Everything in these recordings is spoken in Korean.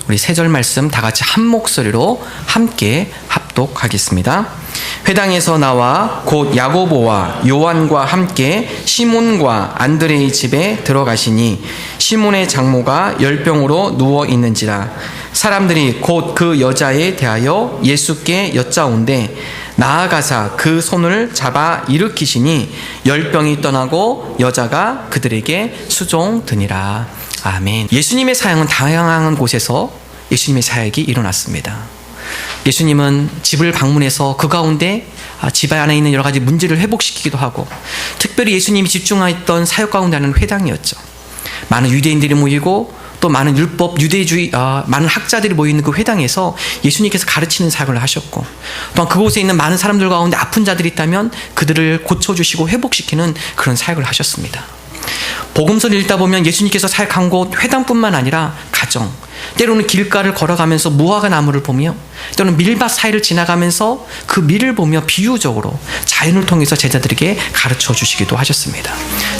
우리 세 절 말씀 다 같이 한 목소리로 함께 합독하겠습니다. 회당에서 나와 곧 야고보와 요한과 함께 시몬과 안드레의 집에 들어가시니 시몬의 장모가 열병으로 누워 있는지라. 사람들이 곧 그 여자에 대하여 예수께 여짜온대 나아가사 그 손을 잡아 일으키시니 열병이 떠나고 여자가 그들에게 수종드니라. 아멘. 예수님의 사역은 다양한 곳에서 예수님의 사역이 일어났습니다. 예수님은 집을 방문해서 그 가운데 집 안에 있는 여러 가지 문제를 회복시키기도 하고, 특별히 예수님이 집중했던 사역 가운데 하나는 회당이었죠. 많은 유대인들이 모이고 또 많은 율법 유대주의 많은 학자들이 모이는 그 회당에서 예수님께서 가르치는 사역을 하셨고, 또한 그곳에 있는 많은 사람들 가운데 아픈 자들이 있다면 그들을 고쳐주시고 회복시키는 그런 사역을 하셨습니다. 복음서를 읽다 보면 예수님께서 사역한 곳 회당뿐만 아니라 가정, 때로는 길가를 걸어가면서 무화과 나무를 보며, 때로는 밀밭 사이를 지나가면서 그 밀을 보며 비유적으로 자연을 통해서 제자들에게 가르쳐 주시기도 하셨습니다.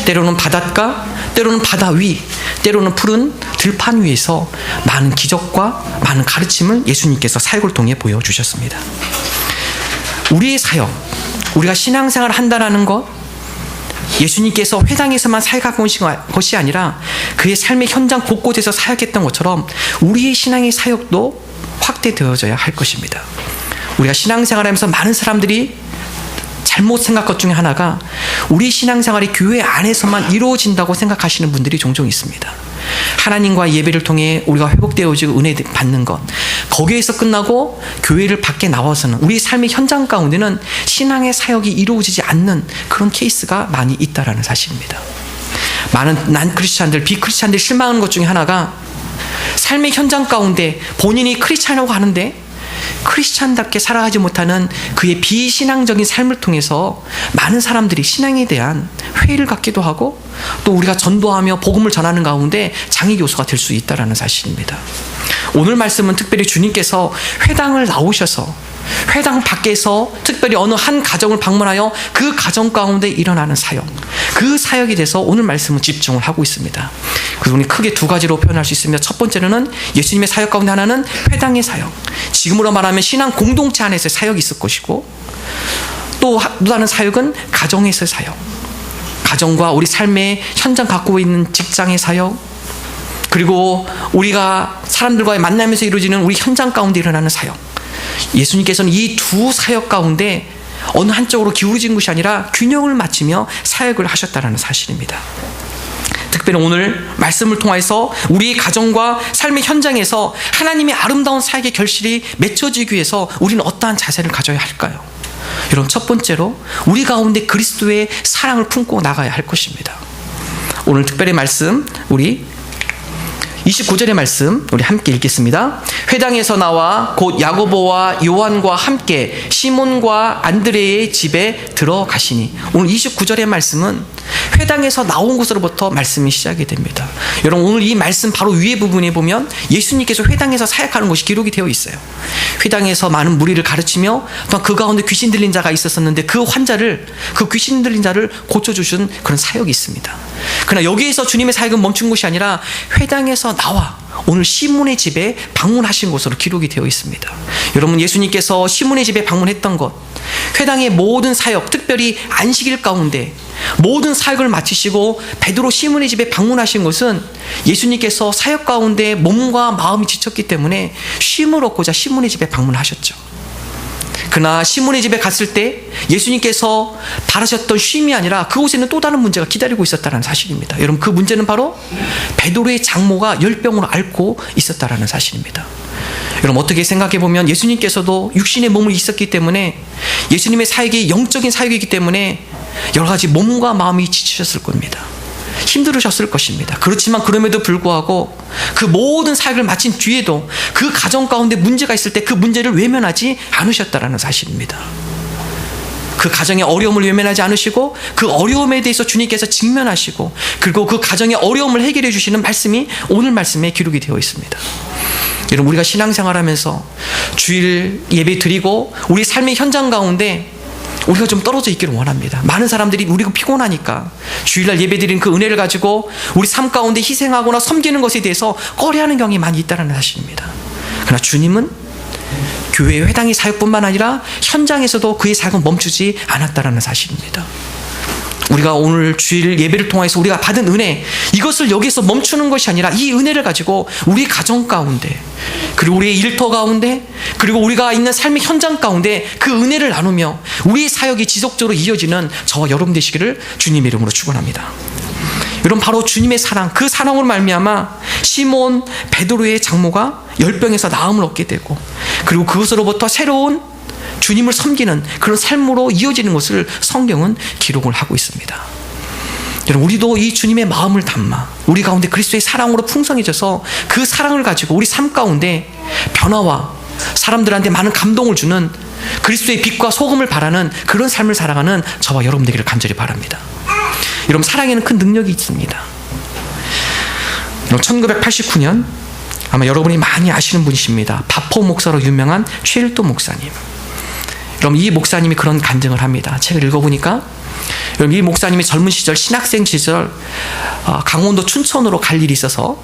때로는 바닷가, 때로는 바다 위, 때로는 푸른 들판 위에서 많은 기적과 많은 가르침을 예수님께서 사역을 통해 보여주셨습니다. 우리의 사역, 우리가 신앙생활을 한다는 것, 예수님께서 회당에서만 사역한 것이 아니라 그의 삶의 현장 곳곳에서 사역했던 것처럼 우리의 신앙의 사역도 확대되어져야 할 것입니다. 우리가 신앙생활하면서 많은 사람들이 잘못 생각한 것 중에 하나가 우리 신앙생활이 교회 안에서만 이루어진다고 생각하시는 분들이 종종 있습니다. 하나님과 예배를 통해 우리가 회복되어지고 은혜 받는 것, 거기에서 끝나고 교회를 밖에 나와서는 우리 삶의 현장 가운데는 신앙의 사역이 이루어지지 않는 그런 케이스가 많이 있다는 사실입니다. 많은 난 크리스찬들, 비크리스찬들이 실망하는 것 중에 하나가 삶의 현장 가운데 본인이 크리스찬이라고 하는데 크리스찬답게 살아가지 못하는 그의 비신앙적인 삶을 통해서 많은 사람들이 신앙에 대한 회의를 갖기도 하고, 또 우리가 전도하며 복음을 전하는 가운데 장애 요소가 될 수 있다는 사실입니다. 오늘 말씀은 특별히 주님께서 회당을 나오셔서 회당 밖에서 특별히 어느 한 가정을 방문하여 그 가정 가운데 일어나는 사역, 그 사역에 대해서 오늘 말씀은 집중을 하고 있습니다. 그래서 우리 크게 두 가지로 표현할 수 있습니다. 첫 번째로는 예수님의 사역 가운데 하나는 회당의 사역, 지금으로 말하면 신앙 공동체 안에서의 사역이 있을 것이고, 또 다른 사역은 가정에서의 사역, 가정과 우리 삶의 현장 갖고 있는 직장의 사역, 그리고 우리가 사람들과의 만나면서 이루어지는 우리 현장 가운데 일어나는 사역. 예수님께서는 이 두 사역 가운데 어느 한쪽으로 기울어진 것이 아니라 균형을 맞추며 사역을 하셨다는 사실입니다. 특별히 오늘 말씀을 통해서 우리 가정과 삶의 현장에서 하나님의 아름다운 사역의 결실이 맺혀지기 위해서 우리는 어떠한 자세를 가져야 할까요? 여러분, 첫 번째로 우리 가운데 그리스도의 사랑을 품고 나가야 할 것입니다. 오늘 특별히 말씀, 우리 29절의 말씀 우리 함께 읽겠습니다. 회당에서 나와 곧 야고보와 요한과 함께 시몬과 안드레의 집에 들어가시니. 오늘 29절의 말씀은 회당에서 나온 곳으로부터 말씀이 시작이 됩니다. 여러분, 오늘 이 말씀 바로 위에 부분에 보면 예수님께서 회당에서 사역하는 것이 기록이 되어 있어요. 회당에서 많은 무리를 가르치며 또 그 가운데 귀신 들린 자가 있었었는데 그 귀신 들린 자를 고쳐주신 그런 사역이 있습니다. 그러나 여기에서 주님의 사역은 멈춘 것이 아니라 회당에서 나와 오늘 시몬의 집에 방문하신 것으로 기록이 되어 있습니다. 여러분, 예수님께서 시몬의 집에 방문했던 것, 회당의 모든 사역, 특별히 안식일 가운데 모든 사역을 마치시고 베드로 시몬의 집에 방문하신 것은 예수님께서 사역 가운데 몸과 마음이 지쳤기 때문에 쉼을 얻고자 시몬의 집에 방문하셨죠. 그러나 시몬의 집에 갔을 때 예수님께서 바라셨던 쉼이 아니라 그곳에는 또 다른 문제가 기다리고 있었다는 사실입니다. 여러분, 그 문제는 바로 베드로의 장모가 열병으로 앓고 있었다는 사실입니다. 여러분, 어떻게 생각해 보면 예수님께서도 육신의 몸을 있었기 때문에 예수님의 사역이 영적인 사역이기 때문에 여러 가지 몸과 마음이 지치셨을 겁니다. 힘들으셨을 것입니다. 그렇지만 그럼에도 불구하고 그 모든 사역을 마친 뒤에도 그 가정 가운데 문제가 있을 때 그 문제를 외면하지 않으셨다는 사실입니다. 그 가정의 어려움을 외면하지 않으시고 그 어려움에 대해서 주님께서 직면하시고, 그리고 그 가정의 어려움을 해결해 주시는 말씀이 오늘 말씀에 기록이 되어 있습니다. 여러분, 우리가 신앙생활하면서 주일 예배 드리고 우리 삶의 현장 가운데 우리가 좀 떨어져 있기를 원합니다. 많은 사람들이 우리가 피곤하니까 주일날 예배드리는 그 은혜를 가지고 우리 삶 가운데 희생하거나 섬기는 것에 대해서 꺼려하는 경향이 많이 있다는 사실입니다. 그러나 주님은 교회 회당의 사역뿐만 아니라 현장에서도 그의 사역은 멈추지 않았다는 사실입니다. 우리가 오늘 주일 예배를 통해서 우리가 받은 은혜, 이것을 여기서 멈추는 것이 아니라 이 은혜를 가지고 우리 가정 가운데, 그리고 우리의 일터 가운데, 그리고 우리가 있는 삶의 현장 가운데 그 은혜를 나누며 우리의 사역이 지속적으로 이어지는 저와 여러분 되시기를 주님의 이름으로 축원합니다. 여러분, 바로 주님의 사랑, 그 사랑으로 말미암아 시몬 베드로의 장모가 열병에서 나음을 얻게 되고, 그리고 그것으로부터 새로운 주님을 섬기는 그런 삶으로 이어지는 것을 성경은 기록을 하고 있습니다. 여러분, 우리도 이 주님의 마음을 담아 우리 가운데 그리스도의 사랑으로 풍성해져서 그 사랑을 가지고 우리 삶 가운데 변화와 사람들한테 많은 감동을 주는 그리스도의 빛과 소금을 바라는 그런 삶을 살아가는 저와 여러분 되기를 간절히 바랍니다. 여러분, 사랑에는 큰 능력이 있습니다. 1989년 아마 여러분이 많이 아시는 분이십니다. 바포 목사로 유명한 최일도 목사님. 여러분, 이 목사님이 그런 간증을 합니다. 책을 읽어보니까 여러분, 이 목사님이 젊은 시절, 신학생 시절 강원도 춘천으로 갈 일이 있어서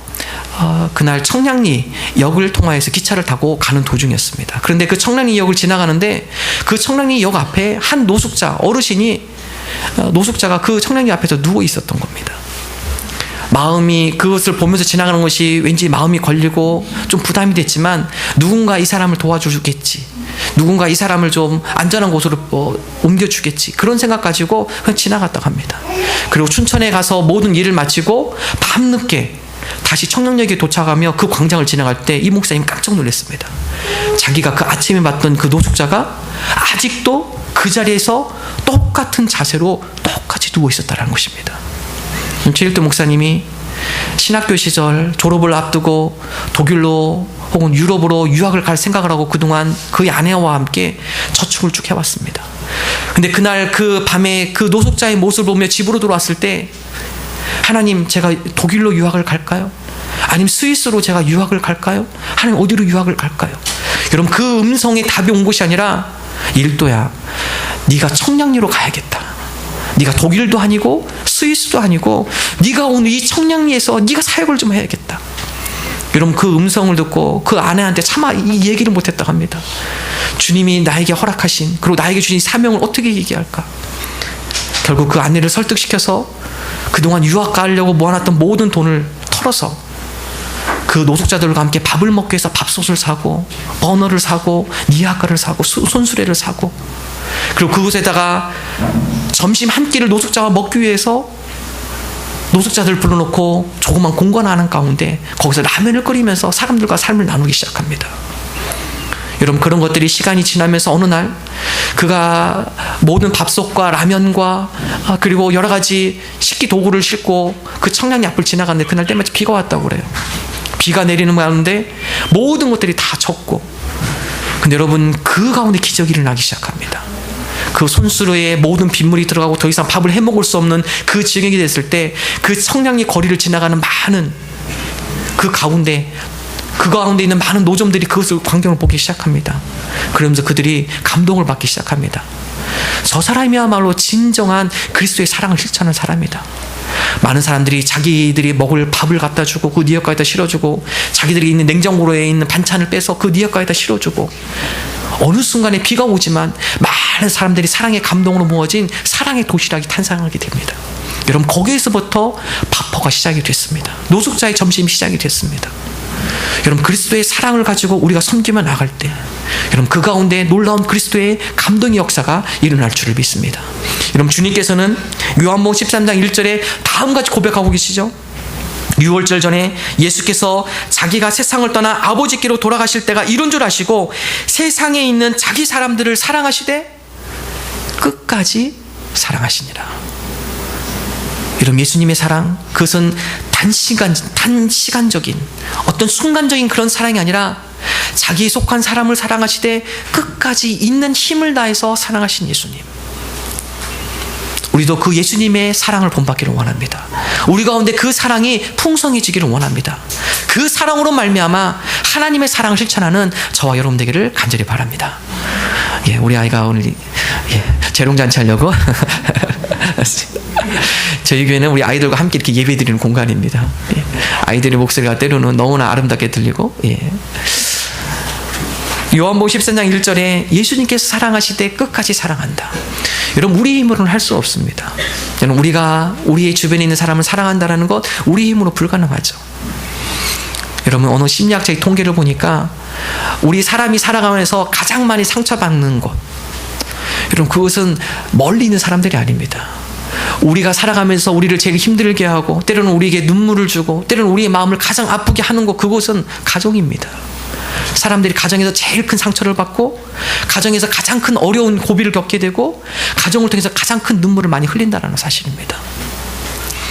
그날 청량리 역을 통하여서 기차를 타고 가는 도중이었습니다. 그런데 그 청량리 역을 지나가는데 그 청량리 역 앞에 한 노숙자, 노숙자가 그 청량리 앞에서 누워 있었던 겁니다. 마음이 그것을 보면서 지나가는 것이 왠지 마음이 걸리고 좀 부담이 됐지만 누군가 이 사람을 도와주겠지, 누군가 이 사람을 좀 안전한 곳으로 옮겨주겠지, 그런 생각 가지고 그냥 지나갔다고 합니다. 그리고 춘천에 가서 모든 일을 마치고 밤늦게 다시 청량역에 도착하며 그 광장을 지나갈 때 이 목사님 깜짝 놀랐습니다. 자기가 그 아침에 봤던 그 노숙자가 아직도 그 자리에서 똑같은 자세로 똑같이 누워 있었다는 것입니다. 최일도 목사님이 신학교 시절 졸업을 앞두고 독일로 혹은 유럽으로 유학을 갈 생각을 하고 그동안 그의 아내와 함께 저축을 쭉 해왔습니다. 근데 그날 그 밤에 그 노숙자의 모습을 보며 집으로 들어왔을 때, 하나님, 제가 독일로 유학을 갈까요? 아니면 스위스로 제가 유학을 갈까요? 하나님, 어디로 유학을 갈까요? 여러분, 그 음성에 답이 온 것이 아니라, 일도야, 네가 청량리로 가야겠다. 네가 독일도 아니고 스위스도 아니고 네가 오늘 이 청량리에서 네가 사역을 좀 해야겠다. 여러분, 그 음성을 듣고 그 아내한테 차마 이 얘기를 못했다고 합니다. 주님이 나에게 허락하신, 그리고 나에게 주신 사명을 어떻게 얘기할까? 결국 그 아내를 설득시켜서 그동안 유학 가려고 모아놨던 모든 돈을 털어서 그 노숙자들과 함께 밥을 먹기 위해서 밥솥을 사고 버너를 사고 니아가를 사고 손수레를 사고, 그리고 그곳에다가 점심 한 끼를 노숙자가 먹기 위해서 노숙자들 불러놓고 조그만 공간 하는 가운데 거기서 라면을 끓이면서 사람들과 삶을 나누기 시작합니다. 여러분, 그런 것들이 시간이 지나면서 어느 날 그가 모든 밥솥과 라면과 그리고 여러 가지 식기 도구를 싣고 그 청량리 앞을 지나갔는데 그날 때마침 비가 왔다고 그래요. 비가 내리는 가운데 모든 것들이 다 젖고, 근데 여러분, 그 가운데 기적이 일어나기 시작합니다. 그 손수레에 모든 빗물이 들어가고 더 이상 밥을 해먹을 수 없는 그 지경이 됐을 때 그 청량리 거리를 지나가는 많은 그 가운데 있는 많은 노점들이 그것을 광경을 보기 시작합니다. 그러면서 그들이 감동을 받기 시작합니다. 저 사람이야말로 진정한 그리스도의 사랑을 실천하는 사람이다. 많은 사람들이 자기들이 먹을 밥을 갖다 주고 그 니역가에다 실어주고, 자기들이 있는 냉장고에 있는 반찬을 빼서 그 니역가에다 실어주고, 어느 순간에 비가 오지만 많은 사람들이 사랑의 감동으로 모아진 사랑의 도시락이 탄생하게 됩니다. 여러분, 거기에서부터 바포가 시작이 됐습니다. 노숙자의 점심이 시작이 됐습니다. 여러분, 그리스도의 사랑을 가지고 우리가 섬기며 나갈 때 여러분, 그 가운데 놀라운 그리스도의 감동의 역사가 일어날 줄을 믿습니다. 여러분, 주님께서는 요한복음 13장 1절에 다음같이 고백하고 계시죠. 유월절 전에 예수께서 자기가 세상을 떠나 아버지께로 돌아가실 때가 이른 줄 아시고 세상에 있는 자기 사람들을 사랑하시되 끝까지 사랑하시니라. 여러분, 예수님의 사랑, 그것은 단시간적인 어떤 순간적인 그런 사랑이 아니라 자기에 속한 사람을 사랑하시되 끝까지 있는 힘을 다해서 사랑하신 예수님. 우리도 그 예수님의 사랑을 본받기를 원합니다. 우리 가운데 그 사랑이 풍성해지기를 원합니다. 그 사랑으로 말미암아 하나님의 사랑을 실천하는 저와 여러분 되기를 간절히 바랍니다. 우리 아이가 오늘 재롱잔치 하려고. 저희 교회는 우리 아이들과 함께 이렇게 예배드리는 공간입니다. 예. 아이들의 목소리가 때로는 너무나 아름답게 들리고, 예. 요한복음 13장 1절에 예수님께서 사랑하시되 끝까지 사랑한다. 여러분, 우리 힘으로는 할 수 없습니다. 여러분, 우리가 우리의 주변에 있는 사람을 사랑한다는 것, 우리 힘으로 불가능하죠. 여러분, 어느 심리학자의 통계를 보니까 우리 사람이 살아가면서 가장 많이 상처받는 것, 여러분, 그것은 멀리 있는 사람들이 아닙니다. 우리가 살아가면서 우리를 제일 힘들게 하고, 때로는 우리에게 눈물을 주고, 때로는 우리의 마음을 가장 아프게 하는 것, 그것은 가정입니다. 사람들이 가정에서 제일 큰 상처를 받고, 가정에서 가장 큰 어려운 고비를 겪게 되고, 가정을 통해서 가장 큰 눈물을 많이 흘린다는 사실입니다.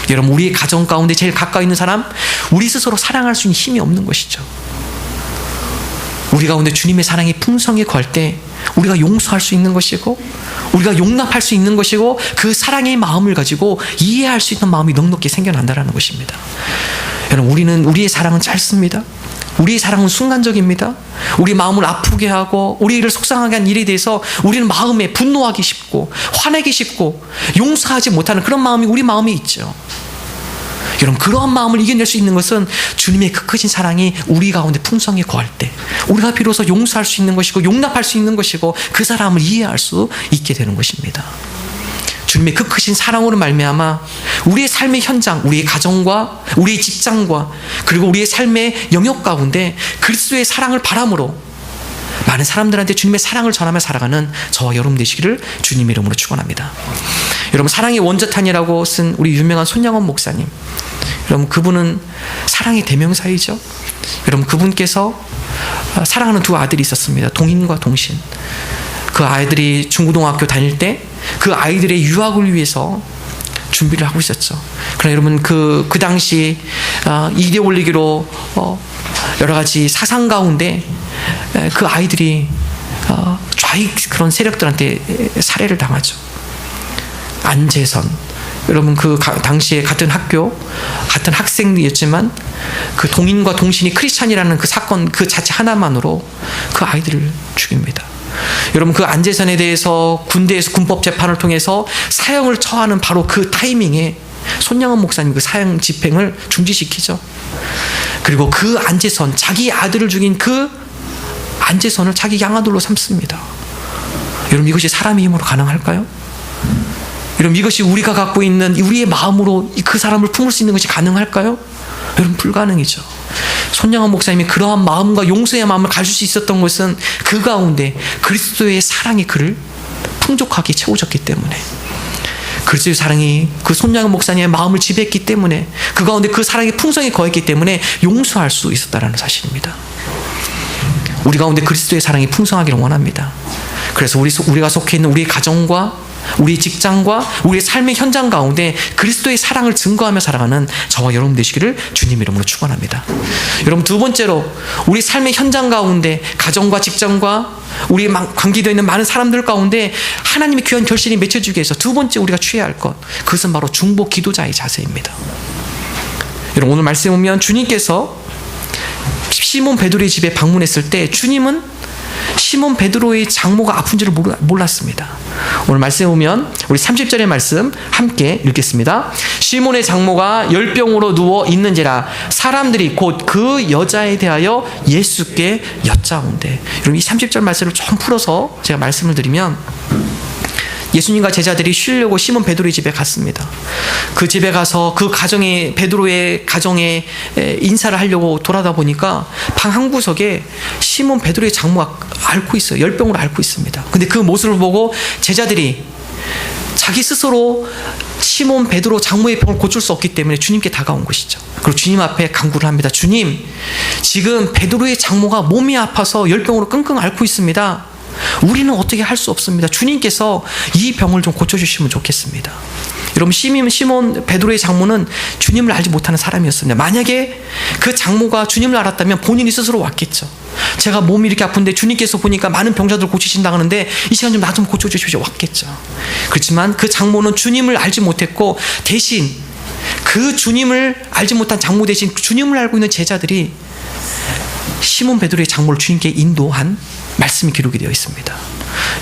여러분, 우리의 가정 가운데 제일 가까이 있는 사람, 우리 스스로 사랑할 수 있는 힘이 없는 것이죠. 우리 가운데 주님의 사랑이 풍성히 거할 때 우리가 용서할 수 있는 것이고, 우리가 용납할 수 있는 것이고, 그 사랑의 마음을 가지고 이해할 수 있는 마음이 넉넉히 생겨난다는 것입니다. 여러분, 우리의 사랑은 짧습니다. 우리의 사랑은 순간적입니다. 우리 마음을 아프게 하고 우리를 속상하게 한 일에 대해서 우리는 마음에 분노하기 쉽고 화내기 쉽고 용서하지 못하는 그런 마음이 우리 마음에 있죠. 여러분, 그러한 마음을 이겨낼 수 있는 것은 주님의 그 크신 사랑이 우리 가운데 풍성히 거할 때 우리가 비로소 용서할 수 있는 것이고 용납할 수 있는 것이고 그 사람을 이해할 수 있게 되는 것입니다. 주님의 그 크신 사랑으로 말미암아 우리의 삶의 현장, 우리의 가정과 우리의 직장과 그리고 우리의 삶의 영역 가운데 그리스도의 사랑을 바람으로 많은 사람들한테 주님의 사랑을 전하며 살아가는 저와 여러분 되시기를 주님 이름으로 축원합니다. 여러분, 사랑의 원저탄이라고 쓴 우리 유명한 손양원 목사님, 여러분, 그분은 사랑의 대명사이죠. 여러분, 그분께서 사랑하는 두 아들이 있었습니다. 동인과 동신. 그 아이들이 중고등학교 다닐 때 그 아이들의 유학을 위해서 준비를 하고 있었죠. 그러나 여러분, 그 당시 이데올로기로 여러 가지 사상 가운데 그 아이들이 좌익 그런 세력들한테 살해를 당하죠. 안재선, 여러분, 그 당시에 같은 학교 같은 학생이었지만 그 동인과 동신이 크리스찬이라는 그 사건 그 자체 하나만으로 그 아이들을 죽입니다. 여러분, 그 안재선에 대해서 군대에서 군법 재판을 통해서 사형을 처하는 바로 그 타이밍에 손양원 목사님 그 사형 집행을 중지시키죠. 그리고 그 안재선, 자기 아들을 죽인 그 안재선을 자기 양아들로 삼습니다. 여러분, 이것이 사람의 힘으로 가능할까요? 여러분, 이것이 우리가 갖고 있는 우리의 마음으로 그 사람을 품을 수 있는 것이 가능할까요? 여러분, 불가능이죠. 손양원 목사님이 그러한 마음과 용서의 마음을 가질 수 있었던 것은 그 가운데 그리스도의 사랑이 그를 풍족하게 채워졌기 때문에, 그리스도의 사랑이 그 손양원 목사님의 마음을 지배했기 때문에, 그 가운데 그 사랑이 풍성히 거했기 때문에 용서할 수 있었다는 사실입니다. 우리 가운데 그리스도의 사랑이 풍성하기를 원합니다. 그래서 우리가 속해 있는 우리의 가정과 우리의 직장과 우리의 삶의 현장 가운데 그리스도의 사랑을 증거하며 살아가는 저와 여러분 되시기를 주님 이름으로 축원합니다. 여러분, 두 번째로 우리 삶의 현장 가운데 가정과 직장과 우리 관계되어 있는 많은 사람들 가운데 하나님의 귀한 결실이 맺혀지기 위해서 두 번째 우리가 취해야 할 것, 그것은 바로 중보 기도자의 자세입니다. 여러분, 오늘 말씀에 보면 주님께서 시몬 베드로의 집에 방문했을 때 주님은 시몬 베드로의 장모가 아픈지를 몰랐습니다. 오늘 말씀에 보면 우리 30절의 말씀 함께 읽겠습니다. 시몬의 장모가 열병으로 누워 있는지라 사람들이 곧 그 여자에 대하여 예수께 여짜온대. 여러분, 이 30절 말씀을 좀 풀어서 제가 말씀을 드리면, 예수님과 제자들이 쉬려고 시몬 베드로의 집에 갔습니다. 그 집에 가서 그 가정에, 베드로의 가정에 인사를 하려고 돌아다 보니까 방 한 구석에 시몬 베드로의 장모가 앓고 있어요. 열병으로 앓고 있습니다. 근데 그 모습을 보고 제자들이 자기 스스로 시몬 베드로 장모의 병을 고칠 수 없기 때문에 주님께 다가온 것이죠. 그리고 주님 앞에 간구를 합니다. 주님, 지금 베드로의 장모가 몸이 아파서 열병으로 끙끙 앓고 있습니다. 우리는 어떻게 할 수 없습니다. 주님께서 이 병을 좀 고쳐주시면 좋겠습니다. 여러분, 시몬 베드로의 장모는 주님을 알지 못하는 사람이었습니다. 만약에 그 장모가 주님을 알았다면 본인이 스스로 왔겠죠. 제가 몸이 이렇게 아픈데 주님께서 보니까 많은 병자들 고치신다 하는데 이 시간 좀 나 좀 고쳐주십시오, 왔겠죠. 그렇지만 그 장모는 주님을 알지 못했고, 대신 그 주님을 알지 못한 장모 대신 주님을 알고 있는 제자들이 시몬 베드로의 장모를 주님께 인도한 말씀이 기록이 되어 있습니다.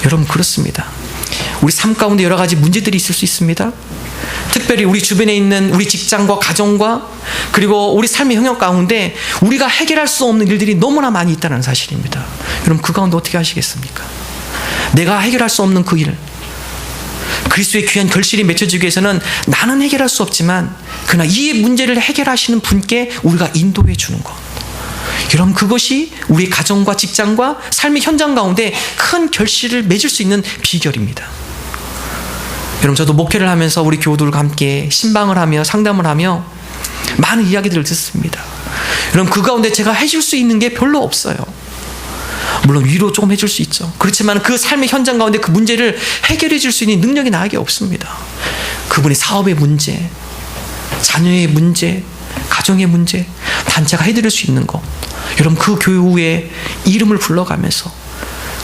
여러분, 그렇습니다. 우리 삶 가운데 여러 가지 문제들이 있을 수 있습니다. 특별히 우리 주변에 있는 우리 직장과 가정과 그리고 우리 삶의 영역 가운데 우리가 해결할 수 없는 일들이 너무나 많이 있다는 사실입니다. 여러분, 그 가운데 어떻게 하시겠습니까? 내가 해결할 수 없는 그 일, 그리스도의 귀한 결실이 맺혀지기 위해서는 나는 해결할 수 없지만 그러나 이 문제를 해결하시는 분께 우리가 인도해 주는 것, 여러분, 그것이 우리 가정과 직장과 삶의 현장 가운데 큰 결실을 맺을 수 있는 비결입니다. 여러분, 저도 목회를 하면서 우리 교우들과 함께 신방을 하며 상담을 하며 많은 이야기들을 듣습니다. 여러분, 그 가운데 제가 해줄 수 있는 게 별로 없어요. 물론 위로 조금 해줄 수 있죠. 그렇지만 그 삶의 현장 가운데 그 문제를 해결해 줄 수 있는 능력이 나에게 없습니다. 그분의 사업의 문제, 자녀의 문제, 가정의 문제, 단체가 해드릴 수 있는 것, 여러분, 그 교우의 이름을 불러가면서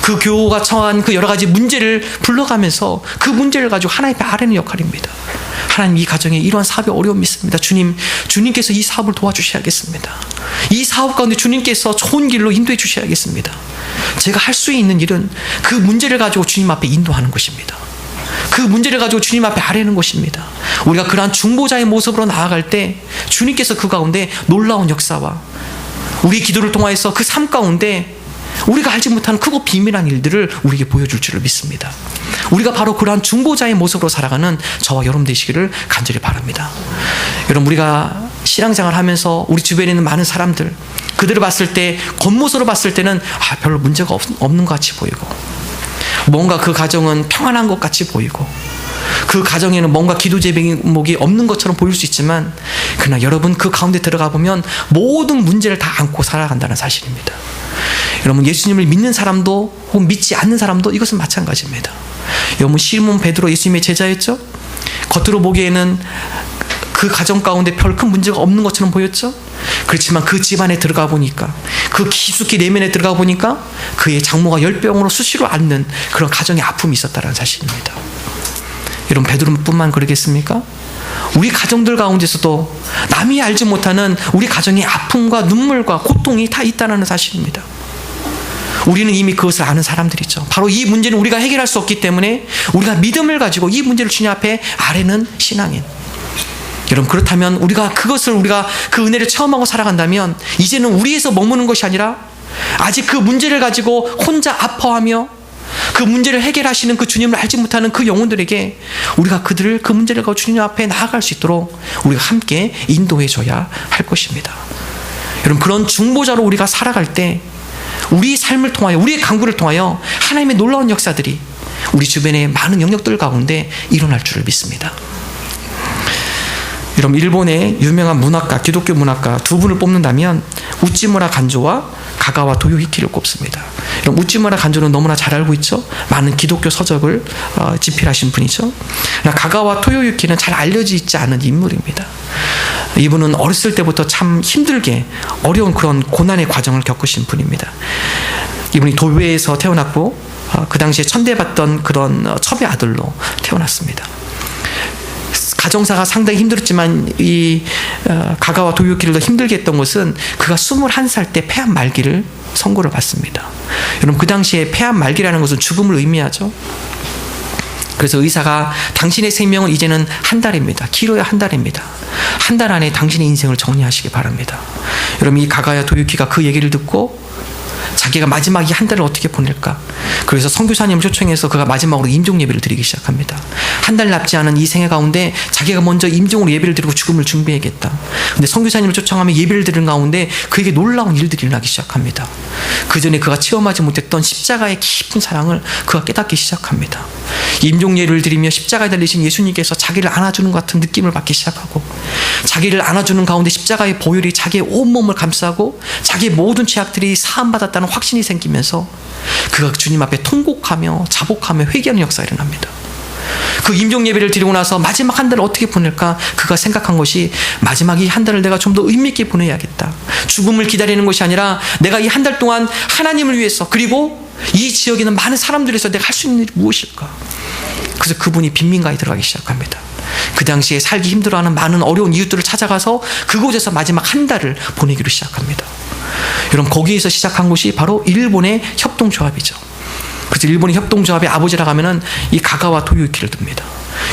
그 교우가 처한 그 여러 가지 문제를 불러가면서 그 문제를 가지고 하나님 앞에 아뢰는 역할입니다. 하나님, 이 가정에 이러한 사업에 어려움이 있습니다. 주님께서 이 사업을 도와주셔야겠습니다. 이 사업 가운데 주님께서 좋은 길로 인도해 주셔야겠습니다. 제가 할 수 있는 일은 그 문제를 가지고 주님 앞에 인도하는 것입니다. 그 문제를 가지고 주님 앞에 아뢰는 것입니다. 우리가 그러한 중보자의 모습으로 나아갈 때 주님께서 그 가운데 놀라운 역사와 우리 기도를 통하여서 그 삶 가운데 우리가 알지 못하는 크고 비밀한 일들을 우리에게 보여줄 줄을 믿습니다. 우리가 바로 그러한 중보자의 모습으로 살아가는 저와 여러분 되시기를 간절히 바랍니다. 여러분, 우리가 신앙생활 하면서 우리 주변에 있는 많은 사람들, 그들을 봤을 때 겉모습으로 봤을 때는 별로 문제가 없는 것 같이 보이고, 뭔가 그 가정은 평안한 것 같이 보이고, 그 가정에는 뭔가 기도 제목이 없는 것처럼 보일 수 있지만, 그러나 여러분, 그 가운데 들어가 보면 모든 문제를 다 안고 살아간다는 사실입니다. 여러분, 예수님을 믿는 사람도 혹은 믿지 않는 사람도 이것은 마찬가지입니다. 여러분, 시몬 베드로 예수님의 제자였죠? 겉으로 보기에는 그 가정 가운데 별 큰 문제가 없는 것처럼 보였죠? 그렇지만 그 집안에 들어가 보니까, 그 깊숙이 내면에 들어가 보니까 그의 장모가 열병으로 수시로 앓는 그런 가정의 아픔이 있었다는 사실입니다. 여러분, 베드로뿐만 그러겠습니까? 우리 가정들 가운데서도 남이 알지 못하는 우리 가정의 아픔과 눈물과 고통이 다 있다는 사실입니다. 우리는 이미 그것을 아는 사람들이죠. 바로 이 문제는 우리가 해결할 수 없기 때문에 우리가 믿음을 가지고 이 문제를 주님 앞에 아뢰는 신앙인. 여러분, 그렇다면 우리가 그 은혜를 체험하고 살아간다면 이제는 우리에서 머무는 것이 아니라 아직 그 문제를 가지고 혼자 아파하며 그 문제를 해결하시는 그 주님을 알지 못하는 그 영혼들에게 우리가 그 문제를 가지고 주님 앞에 나아갈 수 있도록 우리가 함께 인도해 줘야 할 것입니다. 여러분, 그런 중보자로 우리가 살아갈 때 우리 삶을 통하여, 우리의 간구를 통하여 하나님의 놀라운 역사들이 우리 주변의 많은 영역들 가운데 일어날 줄을 믿습니다. 여러분, 일본의 유명한 문학가, 기독교 문학가 두 분을 뽑는다면 우찌무라 간조와 가가와 도요히키를 꼽습니다. 여러분, 우찌무라 간조는 너무나 잘 알고 있죠? 많은 기독교 서적을 집필하신 분이죠. 가가와 토요유키는 잘 알려져 있지 않은 인물입니다. 이분은 어렸을 때부터 참 힘들게 어려운 그런 고난의 과정을 겪으신 분입니다. 이분이 도회에서 태어났고 그 당시에 천대받던 그런 첩의 아들로 태어났습니다. 가정사가 상당히 힘들었지만 이 가가와 도요키를 더 힘들게 했던 것은 그가 21살 때 폐암 말기를 선고를 받습니다. 여러분, 그 당시에 폐암 말기라는 것은 죽음을 의미하죠. 그래서 의사가 당신의 생명은 이제는 한 달입니다. 길어야 한 달입니다. 한 달 안에 당신의 인생을 정리하시기 바랍니다. 여러분, 이 가가야 도유키가 그 얘기를 듣고 자기가 마지막 이 한 달을 어떻게 보낼까? 그래서 선교사님을 초청해서 그가 마지막으로 임종 예배를 드리기 시작합니다. 한 달 남지 않은 이 생애 가운데 자기가 먼저 임종으로 예배를 드리고 죽음을 준비해야겠다. 근데 선교사님을 초청하며 예배를 드리는 가운데 그에게 놀라운 일들이 일어나기 시작합니다. 그 전에 그가 체험하지 못했던 십자가의 깊은 사랑을 그가 깨닫기 시작합니다. 임종 예배를 드리며 십자가에 달리신 예수님께서 자기를 안아주는 것 같은 느낌을 받기 시작하고, 자기를 안아주는 가운데 십자가의 보혈이 자기의 온몸을 감싸고 자기의 모든 죄악들이 사함받았다는 확신이 생기면서 그가 주님 앞에 통곡하며 자복하며 회개하는 역사가 일어납니다. 그 임종 예배를 드리고 나서 마지막 한 달을 어떻게 보낼까? 그가 생각한 것이 마지막 이 한 달을 내가 좀 더 의미 있게 보내야겠다. 죽음을 기다리는 것이 아니라 내가 이 한 달 동안 하나님을 위해서, 그리고 이 지역에 있는 많은 사람들을 위해서 내가 할 수 있는 일이 무엇일까? 그래서 그분이 빈민가에 들어가기 시작합니다. 그 당시에 살기 힘들어하는 많은 어려운 이웃들을 찾아가서 그곳에서 마지막 한 달을 보내기로 시작합니다. 여러분, 거기에서 시작한 곳이 바로 일본의 협동조합이죠. 그래서 일본의 협동조합의 아버지라고 하면은 이 가가와 토요유키를 듭니다.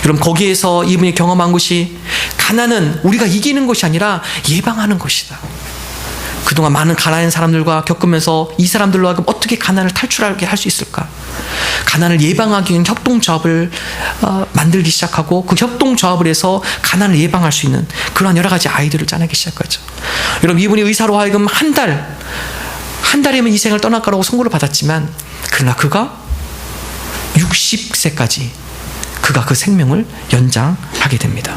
여러분, 거기에서 이분이 경험한 것이 가난은 우리가 이기는 것이 아니라 예방하는 것이다. 그동안 많은 가난한 사람들과 겪으면서 이 사람들로 하여금 어떻게 가난을 탈출하게 할 수 있을까? 가난을 예방하기 위한 협동조합을 만들기 시작하고, 그 협동조합을 해서 가난을 예방할 수 있는 그러한 여러 가지 아이디어를 짜내기 시작하죠. 여러분, 이분이 의사로 하여금 한 달이면 이 생을 떠날 거라고 선고를 받았지만, 그러나 그가 60세까지 그가 그 생명을 연장하게 됩니다.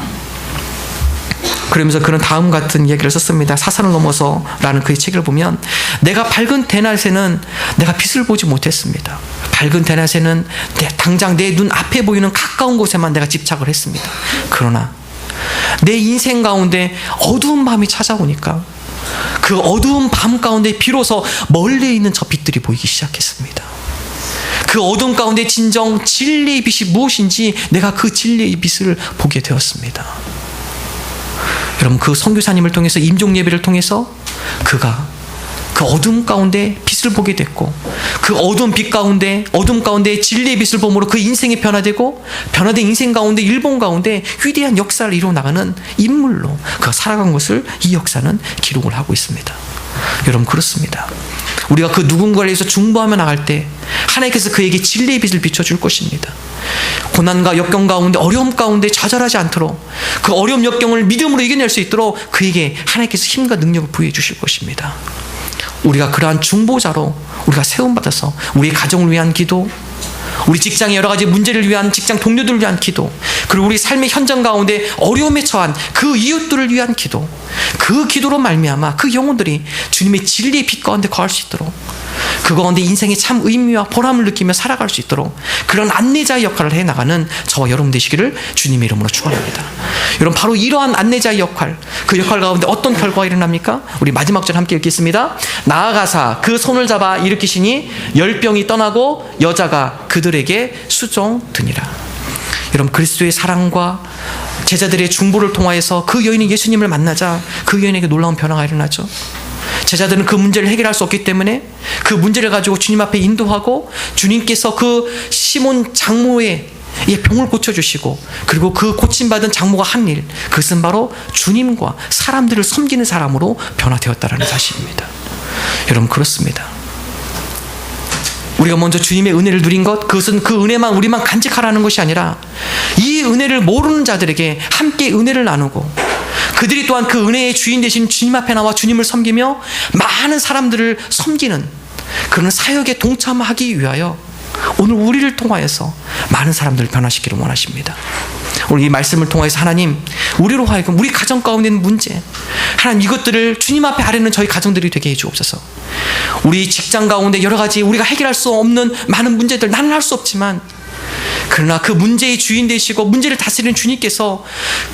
그러면서 그는 다음 같은 얘기를 썼습니다. 사선을 넘어서라는 그의 책을 보면, 내가 밝은 대낮에는 내가 빛을 보지 못했습니다. 밝은 대낮에는 당장 내 눈 앞에 보이는 가까운 곳에만 내가 집착을 했습니다. 그러나 내 인생 가운데 어두운 밤이 찾아오니까 그 어두운 밤 가운데 비로소 멀리 있는 저 빛들이 보이기 시작했습니다. 그 어둠 가운데 진정 진리의 빛이 무엇인지 내가 그 진리의 빛을 보게 되었습니다. 여러분, 그 선교사님을 통해서, 임종 예배를 통해서 그가 그 어둠 가운데 빛을 보게 됐고, 그 어두운 빛 가운데, 어둠 가운데 진리의 빛을 보므로 그 인생이 변화되고, 변화된 인생 가운데, 일본 가운데 위대한 역사를 이루어 나가는 인물로 그가 살아간 것을 이 역사는 기록을 하고 있습니다. 여러분, 그렇습니다. 우리가 그 누군가를 위해서 중보하며 나갈 때 하나님께서 그에게 진리의 빛을 비춰줄 것입니다. 고난과 역경 가운데, 어려움 가운데 좌절하지 않도록, 그 어려움 역경을 믿음으로 이겨낼 수 있도록 그에게 하나님께서 힘과 능력을 부여해 주실 것입니다. 우리가 그러한 중보자로 우리가 세움받아서 우리의 가정을 위한 기도, 우리 직장의 여러 가지 문제를 위한, 직장 동료들을 위한 기도, 그리고 우리 삶의 현장 가운데 어려움에 처한 그 이웃들을 위한 기도, 그 기도로 말미암아 그 영혼들이 주님의 진리의 빛 가운데 거할 수 있도록, 그 가운데 인생의 참 의미와 보람을 느끼며 살아갈 수 있도록 그런 안내자의 역할을 해나가는 저와 여러분 되시기를 주님의 이름으로 축원합니다. 여러분, 바로 이러한 안내자의 역할, 그 역할 가운데 어떤 결과가 일어납니까? 우리 마지막 절 함께 읽겠습니다. 나아가사 그 손을 잡아 일으키시니 열병이 떠나고 여자가 그들에게 수종드니라. 여러분, 그리스도의 사랑과 제자들의 중보를 통하여서 그 여인이 예수님을 만나자 그 여인에게 놀라운 변화가 일어나죠. 제자들은 그 문제를 해결할 수 없기 때문에 그 문제를 가지고 주님 앞에 인도하고, 주님께서 그 시몬 장모의 병을 고쳐주시고, 그리고 그 고침받은 장모가 한 일, 그것은 바로 주님과 사람들을 섬기는 사람으로 변화되었다는 사실입니다. 여러분, 그렇습니다. 우리가 먼저 주님의 은혜를 누린 것, 그것은 그 은혜만 우리만 간직하라는 것이 아니라 이 은혜를 모르는 자들에게 함께 은혜를 나누고, 그들이 또한 그 은혜의 주인 되신 주님 앞에 나와 주님을 섬기며 많은 사람들을 섬기는 그런 사역에 동참하기 위하여 오늘 우리를 통하여서 많은 사람들을 변화시키기를 원하십니다. 오늘 이 말씀을 통해서 하나님, 우리로 하여금 우리 가정 가운데 있는 문제, 하나님 이것들을 주님 앞에 아뢰는 저희 가정들이 되게 해주옵소서. 우리 직장 가운데 여러 가지 우리가 해결할 수 없는 많은 문제들, 나는 할 수 없지만, 그러나 그 문제의 주인 되시고 문제를 다스리는 주님께서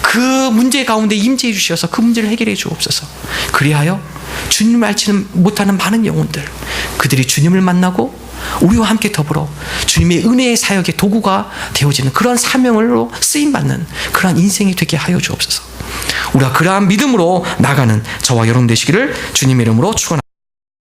그 문제 가운데 임재해 주셔서 그 문제를 해결해 주옵소서. 그리하여 주님을 알지 못하는 많은 영혼들, 그들이 주님을 만나고 우리와 함께 더불어 주님의 은혜의 사역의 도구가 되어지는 그러한 사명으로 쓰임받는 그러한 인생이 되게 하여 주옵소서. 우리가 그러한 믿음으로 나가는 저와 여러분 되시기를 주님의 이름으로 축원합니다.